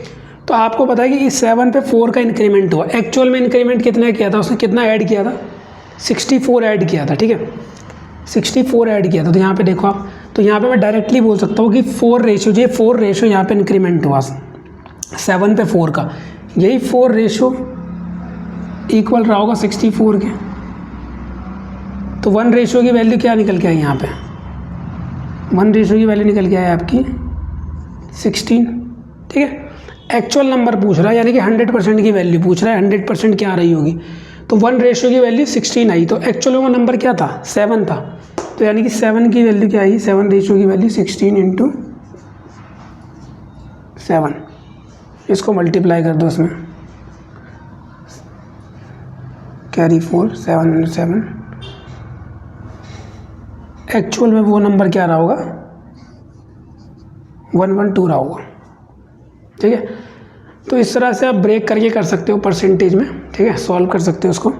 तो आपको पता है कि इस 7 पे 4 का इंक्रीमेंट हुआ। एक्चुअल में इंक्रीमेंट कितना किया था उसने, कितना ऐड किया था 64 ऐड किया था। ठीक है, 64 ऐड किया था। तो यहाँ पे देखो आप, तो यहाँ पे मैं डायरेक्टली बोल सकता हूँ कि 4 रेशियो यहाँ पे इंक्रीमेंट हुआ 7 पे 4 का, यही 4 रेशियो इक्वल रहा होगा 64 के। तो 1 रेशियो की वैल्यू क्या निकल के आई यहाँ पे, 1 रेशियो की वैल्यू निकल के आई आपकी 16। ठीक है, एक्चुअल नंबर पूछ रहा है यानी कि 100% की वैल्यू पूछ रहा है, 100% क्या आ रही होगी। तो 1 रेशियो की वैल्यू 16 आई, तो एक्चुअल में वो नंबर क्या था 7 था। तो यानी कि 7 की वैल्यू क्या आई, 7 रेशियो की वैल्यू 16 × 7, इसको मल्टीप्लाई कर दो उसमें, कैरी 4 7 7, एक्चुअल में वो नंबर क्या रहा होगा 112 रहा होगा। ठीक है, तो इस तरह से आप ब्रेक करके कर सकते हो परसेंटेज में। ठीक है, सॉल्व कर सकते हो उसको।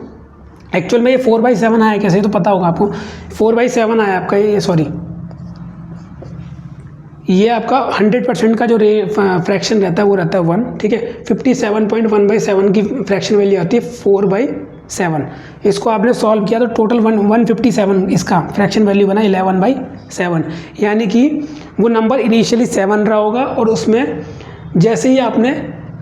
एक्चुअल में ये 4/7 आया कैसे, तो पता होगा आपको 4/7 आया आपका ये, सॉरी ये आपका 100% का जो फ्रैक्शन रहता है वो रहता है 1। ठीक है, 57.1/7 की फ्रैक्शन वैल्यू आती है 4/7। इसको आपने सॉल्व किया तो टोटल 157 इसका फ्रैक्शन वैल्यू बना 11/7, यानी कि वो नंबर इनिशियली 7 रहा होगा और उसमें जैसे ही आपने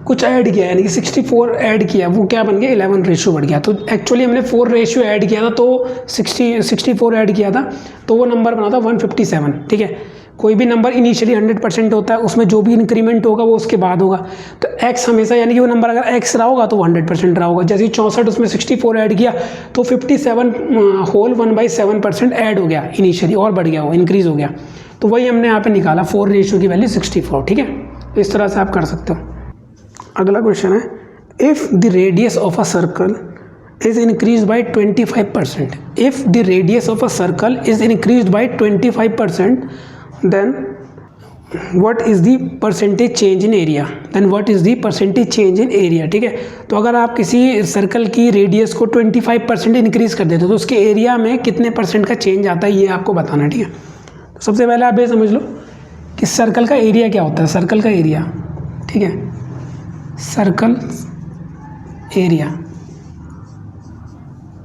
कुछ ऐड किया यानी कि 64 ऐड किया, वो क्या बन गया 11 रेशियो बढ़ गया। तो एक्चुअली हमने 4 रेशियो ऐड किया था तो 64 ऐड किया था तो वो नंबर बना था 157। ठीक है, कोई भी नंबर इनिशियली 100% होता है, उसमें जो भी इंक्रीमेंट होगा वो उसके बाद होगा। तो x हमेशा यानी कि वो नंबर अगर x रहा होगा तो वो 100% रहा होगा। जैसे 64 उसमें 64 ऐड किया तो 57 होल 1/7% ऐड हो गया इनिशियली, और बढ़ गया, वो इंक्रीज़ हो गया। तो वही हमने यहाँ पे निकाला 4 रेशियो की वैल्यू 64। ठीक है, इस तरह से आप कर सकते हो। अगला क्वेश्चन है, if the radius of a circle is increased by 25%, if the radius of a circle is increased by 25%, then what is the percentage change in area, then what is the percentage change in area। ठीक है, तो अगर आप किसी सर्कल की रेडियस को 25% इंक्रीज़ कर देते हो तो उसके एरिया में कितने % का चेंज आता है ये आपको बताना है। ठीक है, तो सबसे पहले आप ये समझ लो कि सर्कल का एरिया क्या होता है। सर्कल का एरिया, ठीक है, सर्कल एरिया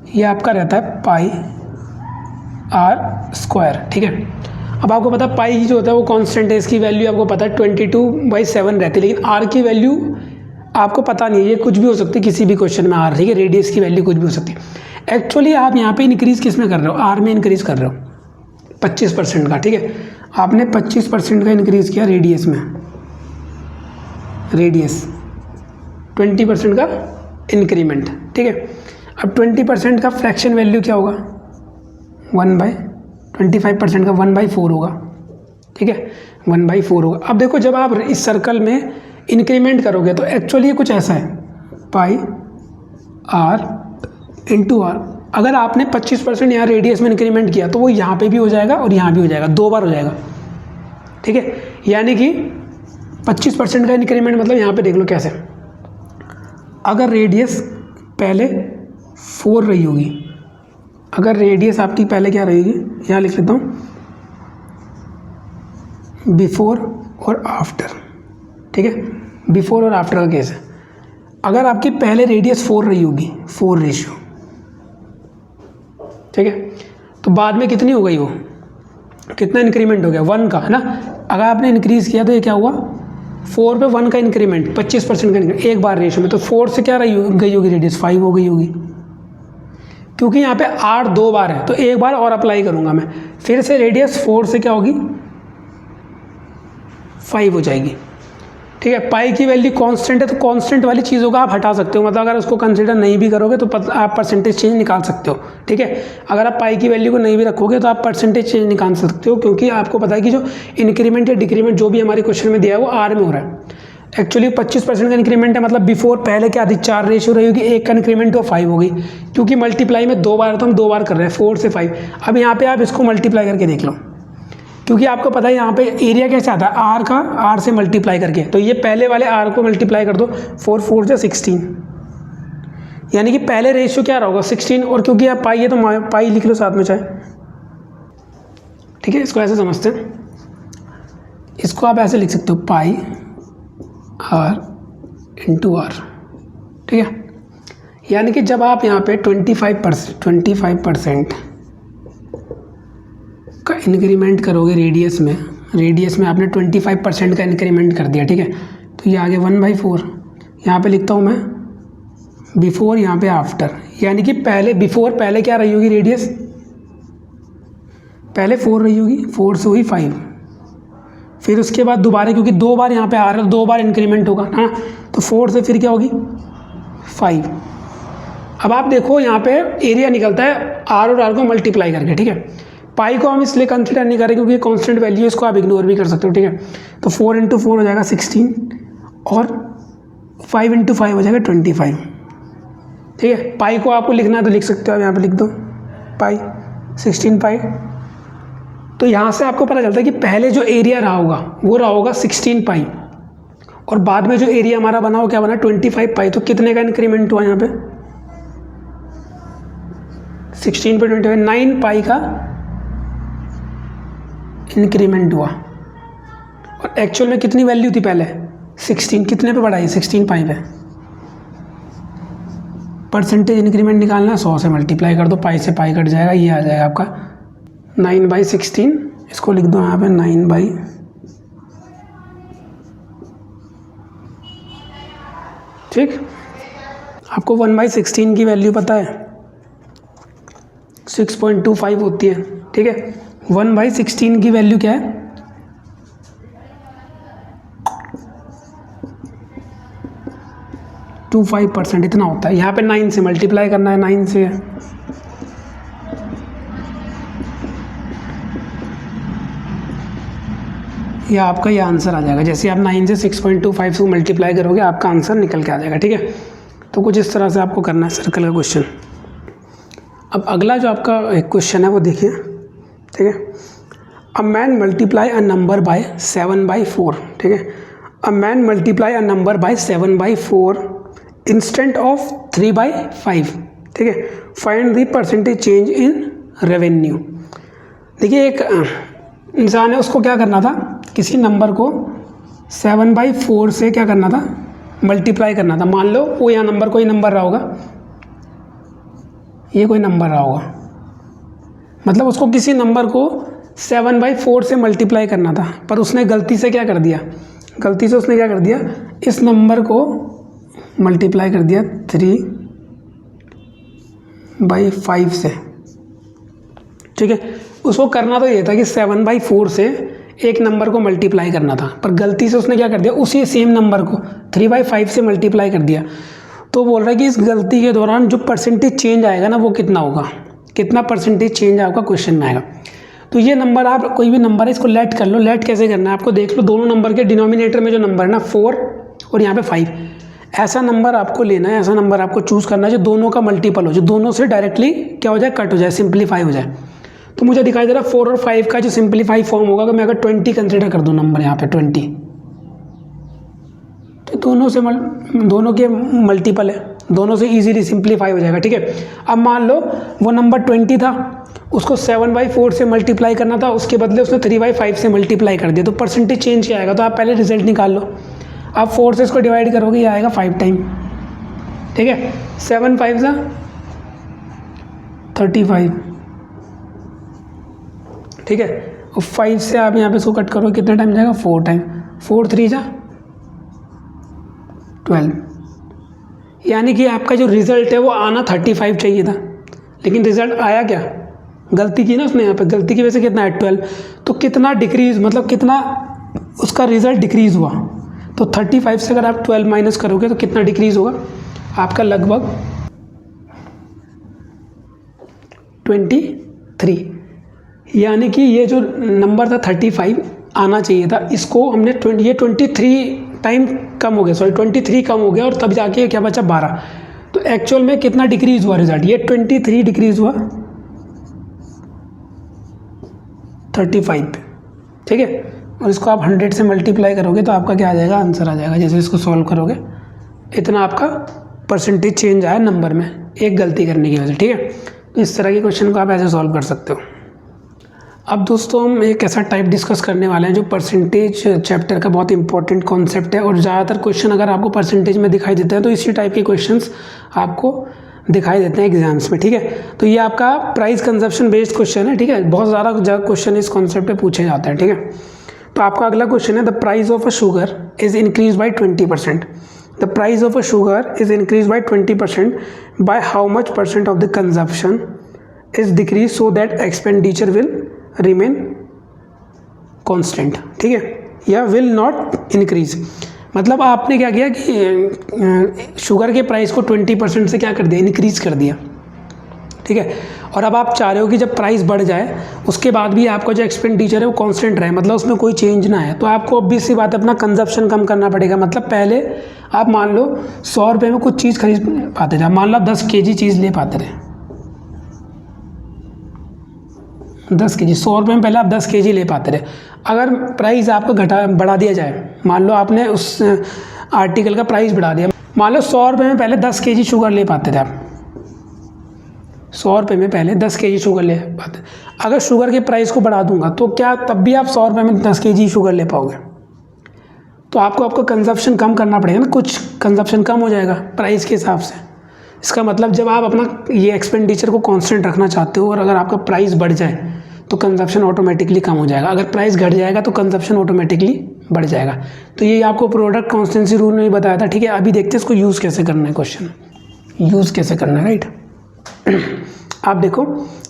ये आपका रहता है πr²। ठीक है, अब आपको पता है पाई जो होता है वो कांस्टेंट है, इसकी वैल्यू आपको पता है 22/7 रहती है, लेकिन आर की वैल्यू आपको पता नहीं है, ये कुछ भी हो सकती है किसी भी क्वेश्चन में आर। ठीक है, रेडियस की वैल्यू कुछ भी हो सकती है। एक्चुअली आप यहाँ पे इंक्रीज़ किस में कर रहे हो, आर में इंक्रीज़ कर रहे हो 25% का। ठीक है, आपने 25% का इंक्रीज़ किया रेडियस में, रेडियस 20% का इंक्रीमेंट। ठीक है, अब 20% का फ्रैक्शन वैल्यू क्या होगा 1/25% का 1/4 होगा। ठीक है, 1/4 होगा। अब देखो जब आप इस सर्कल में इंक्रीमेंट करोगे तो एक्चुअली ये कुछ ऐसा है πr × r। अगर आपने 25% यहाँ रेडियस में इंक्रीमेंट किया तो वो यहाँ पे भी हो जाएगा और यहाँ भी हो जाएगा, 2 बार हो जाएगा। ठीक है, यानी कि 25% का इंक्रीमेंट मतलब यहाँ पे देख लो कैसे, अगर रेडियस पहले 4 रही होगी, अगर रेडियस आपकी पहले क्या रहेगी, यहाँ लिख लेता हूँ बिफोर और आफ्टर। ठीक है, बिफोर और आफ्टर का केस है। अगर आपकी पहले रेडियस 4 रही होगी, 4 रेशियो, ठीक है, तो बाद में कितनी हो गई, वो कितना इंक्रीमेंट हो गया 1 का, है ना। अगर आपने इंक्रीज़ किया तो ये क्या हुआ 4 पे 1 का इंक्रीमेंट, 25% का इंक्रीमेंट एक बार रेशियो में, तो 4 से क्या रही गई होगी रेडियस 5 हो गई होगी। क्योंकि यहाँ पे R 2 बार है तो एक बार और अप्लाई करूँगा मैं, फिर से रेडियस 4 से क्या होगी 5 हो जाएगी। ठीक है, पाई की वैल्यू कांस्टेंट है तो कांस्टेंट वाली चीज़ों का आप हटा सकते हो, मतलब अगर उसको कंसीडर नहीं भी करोगे तो आप परसेंटेज चेंज निकाल सकते हो। ठीक है, अगर आप पाई की वैल्यू को नहीं भी रखोगे तो आप परसेंटेज चेंज निकाल सकते हो, क्योंकि आपको पता है कि जो इंक्रीमेंट या डिक्रीमेंट जो भी हमारे क्वेश्चन में दिया है वो R में हो रहा है। एक्चुअली 25% का इंक्रीमेंट है, मतलब बिफोर पहले क्या थी 4 रेशियो रही होगी, एक का इंक्रीमेंट हो 5 होगी, क्योंकि मल्टीप्लाई में 2 बार तो हम 2 बार कर रहे हैं 4 से 5। अब यहाँ पे आप इसको मल्टीप्लाई करके देख लो, क्योंकि आपको पता है यहाँ पे एरिया कैसे आता है R का R से मल्टीप्लाई करके, तो ये पहले वाले R को मल्टीप्लाई कर दो 4 4 से 16, यानी कि पहले रेशियो क्या रहा होगा 16, और क्योंकि आप पाई है तो पाई लिख लो साथ में चाहे। ठीक है, इसको ऐसे समझते हैं, इसको आप ऐसे लिख सकते हो पाई R इंटू R। ठीक है, यानी कि जब आप यहाँ पे 25% का इंक्रीमेंट करोगे रेडियस में आपने 25% का इंक्रीमेंट कर दिया। ठीक है, तो ये आगे 1/4, यहाँ पे लिखता हूँ मैं बिफोर, यहाँ पे आफ्टर, यानी कि पहले बिफोर पहले क्या रही होगी रेडियस, पहले 4 रही होगी, 4 से हुई 5, फिर उसके बाद दोबारा क्योंकि 2 बार यहाँ पे आ रहा है 2 बार इंक्रीमेंट होगा ना, तो 4 से फिर क्या होगी 5। अब आप देखो यहाँ पे एरिया निकलता है R और R को मल्टीप्लाई करके। ठीक है, पाई को हम इसलिए कंसिडर नहीं करें क्योंकि कांस्टेंट वैल्यू, इसको आप इग्नोर भी कर सकते हो। ठीक है, तो 4 इंटू 4 हो जाएगा 16 और 5 इंटू 5 हो जाएगा 25। ठीक है, पाई को आपको लिखना है तो लिख सकते हो, आप यहाँ पे लिख दो पाई 16 पाई। तो यहाँ से आपको पता चलता है कि पहले जो एरिया रहा होगा वो रहा होगा 16 पाई, और बाद में जो एरिया हमारा बना वो क्या बना 25 पाई। तो कितने का इंक्रीमेंट हुआ यहाँ पे 16 पे 25 9 पाई का इंक्रीमेंट हुआ, और एक्चुअल में कितनी वैल्यू थी पहले 16, कितने पे बढ़ाई 16 पाई पे। परसेंटेज इंक्रीमेंट निकालना 100 से मल्टीप्लाई कर दो, पाई से पाई कट जाएगा, ये आ जाएगा आपका 9/16। इसको लिख दो यहाँ पे 9 ठीक, आपको 1/16 की वैल्यू पता है 6.25 होती है। ठीक है, 1/16 की वैल्यू क्या है 25%, इतना होता है। यहाँ पे 9 से मल्टीप्लाई करना है, 9 से या आपका ये आंसर आ जाएगा। जैसे आप 9 से 6.25 को मल्टीप्लाई करोगे आपका आंसर निकल के आ जाएगा। ठीक है, तो कुछ इस तरह से आपको करना है सर्कल का क्वेश्चन। अब अगला जो आपका एक क्वेश्चन है वो देखिए। ठीक है, a man multiply a number by 7/4। ठीक है, a man multiply a number by 7/4 instant of 3/5। ठीक है, find the percentage change in revenue. देखिए, एक इंसान है, उसको क्या करना था, किसी नंबर को 7/4 से क्या करना था मल्टीप्लाई करना था। मान लो वो यहाँ नंबर कोई नंबर रहा होगा, ये कोई नंबर रहा होगा, मतलब उसको किसी नंबर को 7/4 से मल्टीप्लाई करना था, पर उसने गलती से क्या कर दिया, गलती से उसने क्या कर दिया, इस नंबर को मल्टीप्लाई कर दिया 3/5 से। ठीक है, उसको करना तो ये था कि 7/4 से एक नंबर को मल्टीप्लाई करना था, पर गलती से उसने क्या कर दिया, उसी सेम नंबर को 3/5 से मल्टीप्लाई कर दिया। तो बोल रहा है कि इस गलती के दौरान जो परसेंटेज चेंज आएगा ना वो कितना होगा, कितना परसेंटेज चेंज आपका क्वेश्चन में आएगा। तो ये नंबर, आप कोई भी नंबर है इसको लेट कर लो। लेट कैसे करना है आपको देख लो, दोनों नंबर के डिनोमिनेटर में जो नंबर है ना 4 और यहाँ पे 5, ऐसा नंबर आपको लेना है, ऐसा नंबर आपको चूज़ करना है जो दोनों का मल्टीपल हो, जो दोनों से डायरेक्टली क्या हो जाए, कट हो जाए, सिंप्लीफाई हो जाए। तो मुझे दिखाई दे रहा है 4 और 5 का जो सिंप्लीफाई फॉर्म होगा, कि मैं अगर 20 कंसिडर कर दूँ नंबर यहाँ पे 20, तो दोनों के मल्टीपल है, दोनों से इजीली सिंप्लीफाई हो जाएगा। ठीक है, अब मान लो वो नंबर 20 था, उसको 7/4 से मल्टीप्लाई करना था, उसके बदले उसने 3/5 से मल्टीप्लाई कर दिया, तो परसेंटेज चेंज क्या आएगा। तो आप पहले रिजल्ट निकाल लो, आप 4 से इसको डिवाइड करोगे, ये आएगा 5 टाइम। ठीक है, 7 5 सा 35। ठीक है, और 5 से आप यहाँ पे इसको कट करो, कितना टाइम जाएगा, 4 टाइम, 4 3 जा 12। यानी कि आपका जो रिजल्ट है वो आना 35 चाहिए था, लेकिन रिजल्ट आया क्या, गलती की ना उसने, यहाँ पे गलती की वजह से कितना है 12, तो कितना डिक्रीज, मतलब कितना उसका रिजल्ट डिक्रीज हुआ। तो 35 से अगर आप 12 माइनस करोगे तो कितना डिक्रीज होगा आपका, लगभग 23। यानी कि ये जो नंबर था 35 आना चाहिए था, इसको हमने ये 23 टाइम कम हो गया, सॉरी 23 कम हो गया, और तब जाके क्या बचा 12। तो एक्चुअल में कितना डिक्रीज हुआ रिजल्ट, ये 23 डिक्रीज हुआ 35 पे, ठीक है। और इसको आप 100 से मल्टीप्लाई करोगे तो आपका क्या आ जाएगा, आंसर आ जाएगा। जैसे इसको सॉल्व करोगे इतना आपका परसेंटेज चेंज आया नंबर में, एक गलती करने की वजह से, ठीक है। तो इस तरह के क्वेश्चन को आप ऐसे सॉल्व कर सकते हो। अब दोस्तों हम एक ऐसा टाइप डिस्कस करने वाले हैं जो परसेंटेज चैप्टर का बहुत इंपॉर्टेंट कॉन्सेप्ट है, और ज़्यादातर क्वेश्चन अगर आपको परसेंटेज में दिखाई देते हैं तो इसी टाइप के क्वेश्चंस आपको दिखाई देते हैं एग्जाम्स में, ठीक है। तो ये आपका प्राइस कंजप्शन बेस्ड क्वेश्चन है, ठीक है। बहुत ज़्यादा क्वेश्चन इस कॉन्सेप्ट पे पूछे जाते हैं, ठीक है। तो आपका अगला क्वेश्चन है, the price of a sugar is increase by 20%। The price of a sugar is increase by 20%, by how much percent of the consumption is decrease so that expenditure will remain constant, ठीक है, या विल नॉट इंक्रीज। मतलब आपने क्या किया कि शुगर के प्राइस को 20% से क्या कर दिया, इंक्रीज कर दिया, ठीक है। और अब आप चाह रहे हो कि जब प्राइस बढ़ जाए उसके बाद भी आपका जो एक्सपेंडिचर है वो कांस्टेंट रहे, मतलब उसमें कोई चेंज ना है। तो आपको ऑब्वियस सी बात है अपना कंजप्शन कम करना पड़ेगा। मतलब पहले आप मान लो 100 रुपये में कुछ चीज़ खरीद पाते थे, मान लो आप 10 kg चीज़ ले पाते रहे, 10 kg, 100 रुपये में पहले आप 10 kg ले पाते रहे। अगर प्राइस आपको बढ़ा दिया जाए, मान लो आपने उस आर्टिकल का प्राइस बढ़ा दिया, मान लो 100 रुपये में पहले 10 kg शुगर ले पाते थे आप, 100 रुपये में पहले 10 kg शुगर ले पाते। अगर शुगर के प्राइस को बढ़ा दूंगा तो क्या तब भी आप 100 रुपये में 10 kg शुगर ले पाओगे? तो आपको कंजप्शन कम करना पड़ेगा ना, कुछ कंजप्शन कम हो जाएगा प्राइस के हिसाब से। इसका मतलब जब आप अपना ये एक्सपेंडिचर को कांस्टेंट रखना चाहते हो और अगर आपका प्राइस बढ़ जाए तो कंजप्शन ऑटोमेटिकली कम हो जाएगा, अगर प्राइस घट जाएगा तो कंजप्शन ऑटोमेटिकली बढ़ जाएगा। तो ये आपको प्रोडक्ट कॉन्स्टेंसी रूल में भी बताया था, ठीक है। अभी देखते हैं इसको यूज़ कैसे करना है, क्वेश्चन यूज़ कैसे करना है, राइट। आप देखो,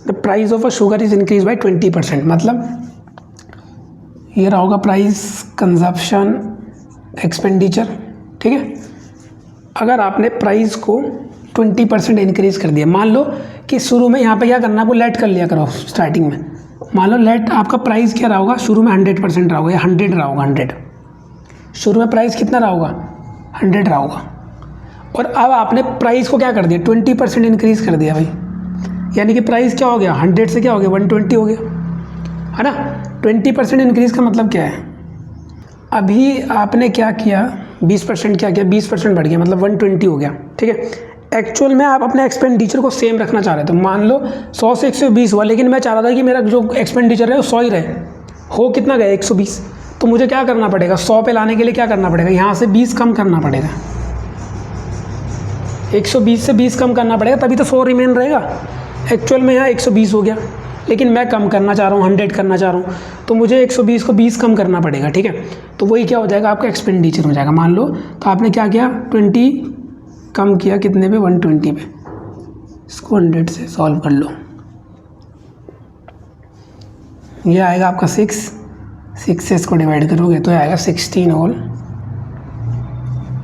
the price of a sugar is increase by 20%, मतलब ये रहा होगा प्राइस, कंजप्शन, एक्सपेंडिचर, ठीक है। अगर आपने प्राइस को 20% इंक्रीज कर दिया, मान लो कि शुरू में यहाँ पे क्या करना, आपको लेट कर लिया करो स्टार्टिंग में। मान लो लेट आपका प्राइस क्या रहा होगा, शुरू में 100% रहा होगा या 100 रहा होगा, 100 शुरू में प्राइस कितना रहा होगा, 100 रहा होगा। और अब आपने प्राइस को क्या कर दिया, 20% इंक्रीज़ कर दिया भाई, यानी कि प्राइस क्या हो गया, 100 से क्या हो गया, 120 हो गया, है ना। 20% इंक्रीज़ का मतलब क्या है, अभी आपने क्या किया, 20% क्या किया, 20% बढ़ गया, मतलब 120 हो गया, ठीक है। एक्चुअल में आप अपने एक्सपेंडिचर को सेम रखना चाह रहे थे, मान लो 100 से 120 हुआ, लेकिन मैं चाह रहा था कि मेरा जो एक्सपेंडिचर है वो 100 ही रहे, हो कितना गया 120। तो मुझे क्या करना पड़ेगा, 100 पे लाने के लिए क्या करना पड़ेगा, यहाँ से 20 कम करना पड़ेगा, 120 से 20 कम करना पड़ेगा, तभी तो 100 रिमेन रहेगा। एक्चुअल में यहाँ 120 हो गया, लेकिन मैं कम करना चाह रहा हूँ, 100 करना चाह रहा हूँ, तो मुझे 120 को 20 कम करना पड़ेगा, ठीक है। तो वही क्या हो जाएगा, आपका एक्सपेंडिचर हो जाएगा। मान लो तो आपने क्या किया, 20 कम किया, कितने पे, 120 पे। इसको 100 से सॉल्व कर लो, ये आएगा आपका 6 से इसको डिवाइड करोगे तो आएगा 16 होल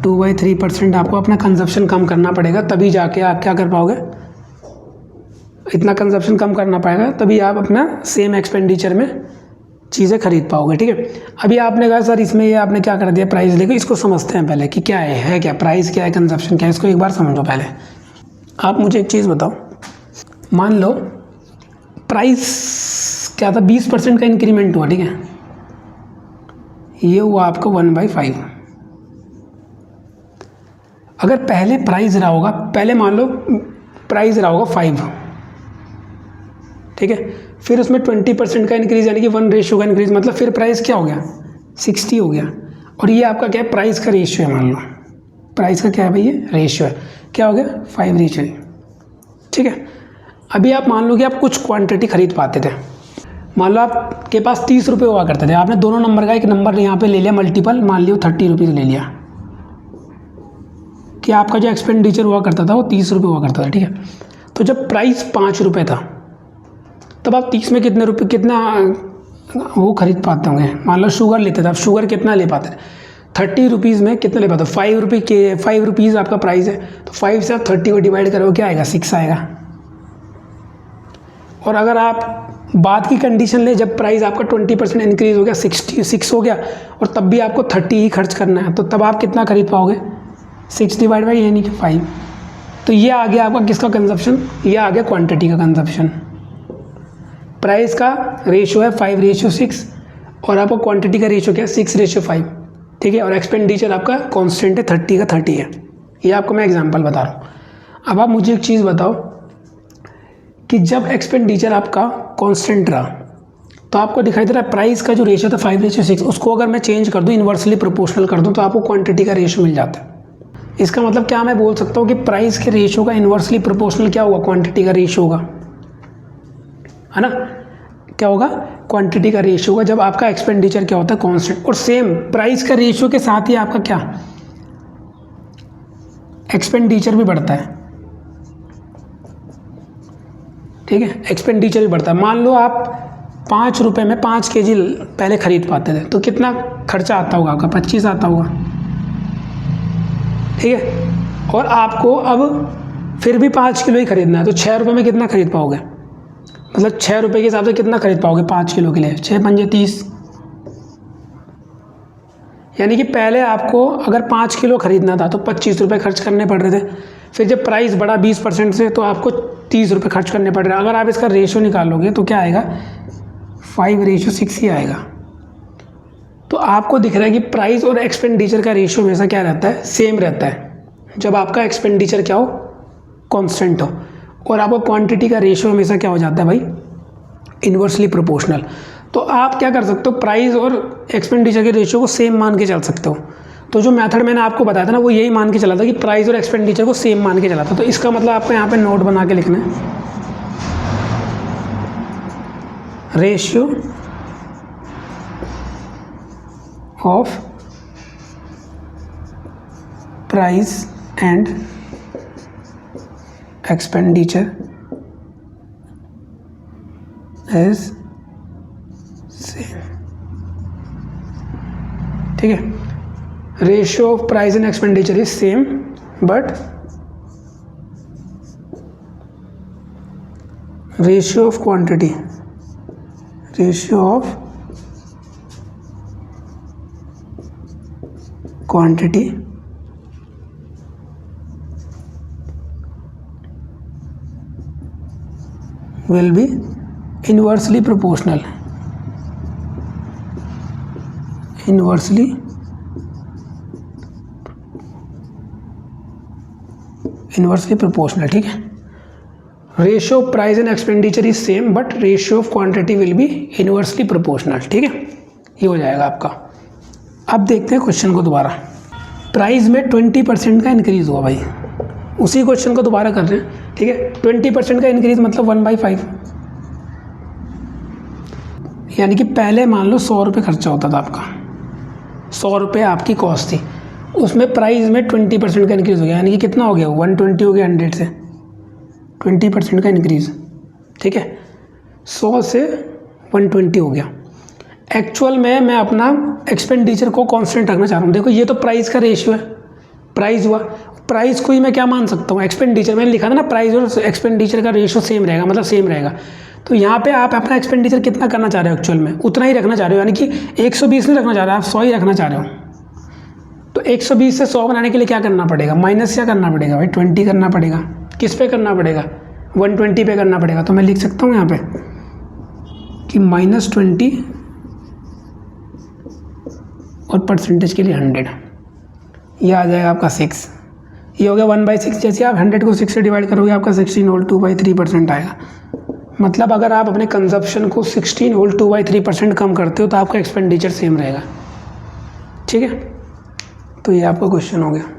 2/3%। आपको अपना कंजप्शन कम करना पड़ेगा, तभी जाके आप क्या कर पाओगे, इतना कंजप्शन कम करना पाएगा, तभी आप अपना सेम एक्सपेंडिचर में चीज़ें खरीद पाओगे, ठीक है। अभी आपने कहा सर इसमें ये आपने क्या कर दिया, प्राइस लेके, इसको समझते हैं पहले कि क्या है क्या प्राइस, क्या है कंजप्शन क्या है, इसको एक बार समझो पहले। आप मुझे एक चीज़ बताओ, मान लो प्राइस क्या था, 20% का इंक्रीमेंट हुआ, ठीक है, ये हुआ आपको 1/5। अगर पहले प्राइस रहा होगा, पहले मान लो प्राइस रहा होगा 5, ठीक है, फिर उसमें 20% का इंक्रीज़ यानी कि 1 का इंक्रीज़, मतलब फिर प्राइस क्या हो गया, 60 हो गया। और ये आपका क्या है, प्राइस का रेशियो है, मान लो प्राइस का क्या है भाई, ये रेशियो है, क्या हो गया 5:1, ठीक है। अभी आप मान लो कि आप कुछ क्वांटिटी खरीद पाते थे, मान लो आपके पास 30 रुपये हुआ करते थे, आपने दोनों नंबर का एक नंबर यहाँ पे ले लिया मल्टीपल, मान लियो 30 रुपीज़ ले लिया, कि आपका जो एक्सपेंडिचर हुआ करता था वो 30 रुपये हुआ करता था, ठीक है। तो जब प्राइस 5 रुपये था तब आप 30 में कितना वो खरीद पाते होंगे। मान लो शुगर लेते थे, आप शुगर कितना ले पाते थे, 30 रुपीज़ में कितना ले पाते हो, 5 रुपीज़ आपका प्राइस है, तो 5 से आप 30 को डिवाइड करोगे, क्या आएगा, 6 आएगा। और अगर आप बाद की कंडीशन ले, जब प्राइस आपका 20% इंक्रीज़ हो गया, 66 हो गया, और तब भी आपको 30 ही खर्च करना है, तो तब आप कितना खरीद पाओगे, 6 डिवाइड बाई यानी कि 5। तो ये आ गया आपका किसका कंजप्शन, ये आ गया क्वांटिटी का कंजप्शन। प्राइस का रेशियो है 5:6 और आपका क्वांटिटी का रेशियो क्या है, 6:5, ठीक है। और एक्सपेंडिचर आपका कांस्टेंट है, 30 का 30 है। ये आपको मैं एग्जांपल बता रहा हूँ। अब आप मुझे एक चीज़ बताओ कि जब एक्सपेंडिचर आपका कांस्टेंट रहा तो आपको दिखाई दे रहा है प्राइस का जो रेशियो था 5:6, उसको अगर मैं चेंज कर दूँ, इन्वर्सली प्रोपोर्शनल कर दूँ, तो आपको क्वांटिटी का रेशियो मिल जाता है। इसका मतलब क्या मैं बोल सकता हूँ कि प्राइस के रेशियो का इन्वर्सली प्रोपोर्शनल क्या होगा, क्वांटिटी का रेशियो होगा, है ना। क्या होगा, क्वांटिटी का रेशियो होगा जब आपका एक्सपेंडिचर क्या होता है, कांस्टेंट। और सेम प्राइस का रेशियो के साथ ही आपका क्या, एक्सपेंडिचर भी बढ़ता है, ठीक है, एक्सपेंडिचर भी बढ़ता है। मान लो आप 5 रुपये में 5 kg पहले खरीद पाते थे, तो कितना खर्चा आता होगा आपका, 25 आता होगा, ठीक है। और आपको अब फिर भी 5 किलो ही खरीदना है, तो 6 रुपये में कितना खरीद पाओगे, मतलब 6 रुपये के हिसाब से कितना खरीद पाओगे 5 किलो के लिए, 6 पंजे 30। यानी कि पहले आपको अगर 5 किलो खरीदना था तो 25 रुपये खर्च करने पड़ रहे थे, फिर जब प्राइस बढ़ा 20% से तो आपको 30 रुपये खर्च करने पड़ रहे हैं। अगर आप इसका रेशियो निकालोगे तो क्या आएगा, 5:6 ही आएगा। तो आपको दिख रहा है कि प्राइस और एक्सपेंडिचर का रेशियो हमेशा क्या रहता है, सेम रहता है, जब आपका एक्सपेंडिचर क्या हो, कांस्टेंट हो, और आपको क्वांटिटी का रेशियो हमेशा क्या हो जाता है भाई, इन्वर्सली प्रोपोर्शनल। तो आप क्या कर सकते हो, प्राइस और एक्सपेंडिचर के रेशियो को सेम मान के चल सकते हो। तो जो मेथड मैंने आपको बताया था ना, वो यही मान के चला था कि प्राइस और एक्सपेंडिचर को सेम मान के चला था। तो इसका मतलब आपको यहाँ पे नोट बना के लिखना है, ratio of price and expenditure is same, ठीक है। Ratio of price and expenditure is same but ratio of quantity, ratio of quantity will be inversely proportional, inversely proportional, ठीक है। Ratio of price and expenditure is same but ratio of quantity will be inversely proportional, ठीक है। ये हो जाएगा आपका। अब देखते हैं क्वेश्चन को दोबारा। प्राइस में 20% का इंक्रीज हुआ भाई, उसी क्वेश्चन को दोबारा कर रहे हैं, ठीक है। 20% का इंक्रीज मतलब 1/5, यानी कि पहले मान लो 100 रुपये खर्चा होता था आपका, 100 रुपये आपकी कॉस्ट थी, उसमें प्राइस में 20% का इंक्रीज हो गया, यानी कि कितना हो गया, 120 हो गया, 100 से 20% का इंक्रीज, ठीक है। 100 से 120 हो गया। एक्चुअल में मैं अपना एक्सपेंडिचर को कांस्टेंट रखना चाह रहा हूँ। देखो ये तो प्राइस का रेशियो है, प्राइस हुआ, प्राइस को ही मैं क्या मान सकता हूँ, एक्सपेंडिचर। मैंने लिखा था ना प्राइस और एक्सपेंडिचर का रेशियो सेम रहेगा, मतलब सेम रहेगा। तो यहाँ पे आप अपना एक्सपेंडिचर कितना करना चाह रहे हो, एक्चुअल में उतना ही रखना चाह रहे हो, यानी कि 120 नहीं रखना चाह रहे हो, आप 100 ही रखना चाह रहे हो। तो 120 से 100 बनाने के लिए क्या करना पड़ेगा, माइनस क्या करना पड़ेगा भाई, 20 करना पड़ेगा। किस पे करना पड़ेगा, 120 पे करना पड़ेगा। तो मैं लिख सकता हूँ यहाँ पे कि -20 और परसेंटेज के लिए 100, ये आ जाएगा आपका 6। ये हो गया 1/6। जैसे आप 100 को 6 से डिवाइड करोगे आपका 16 होल 2/3% आएगा। मतलब अगर आप अपने कंजप्शन को 16 होल 2/3% कम करते हो तो आपका एक्सपेंडिचर सेम रहेगा, ठीक है। तो ये आपका क्वेश्चन हो गया।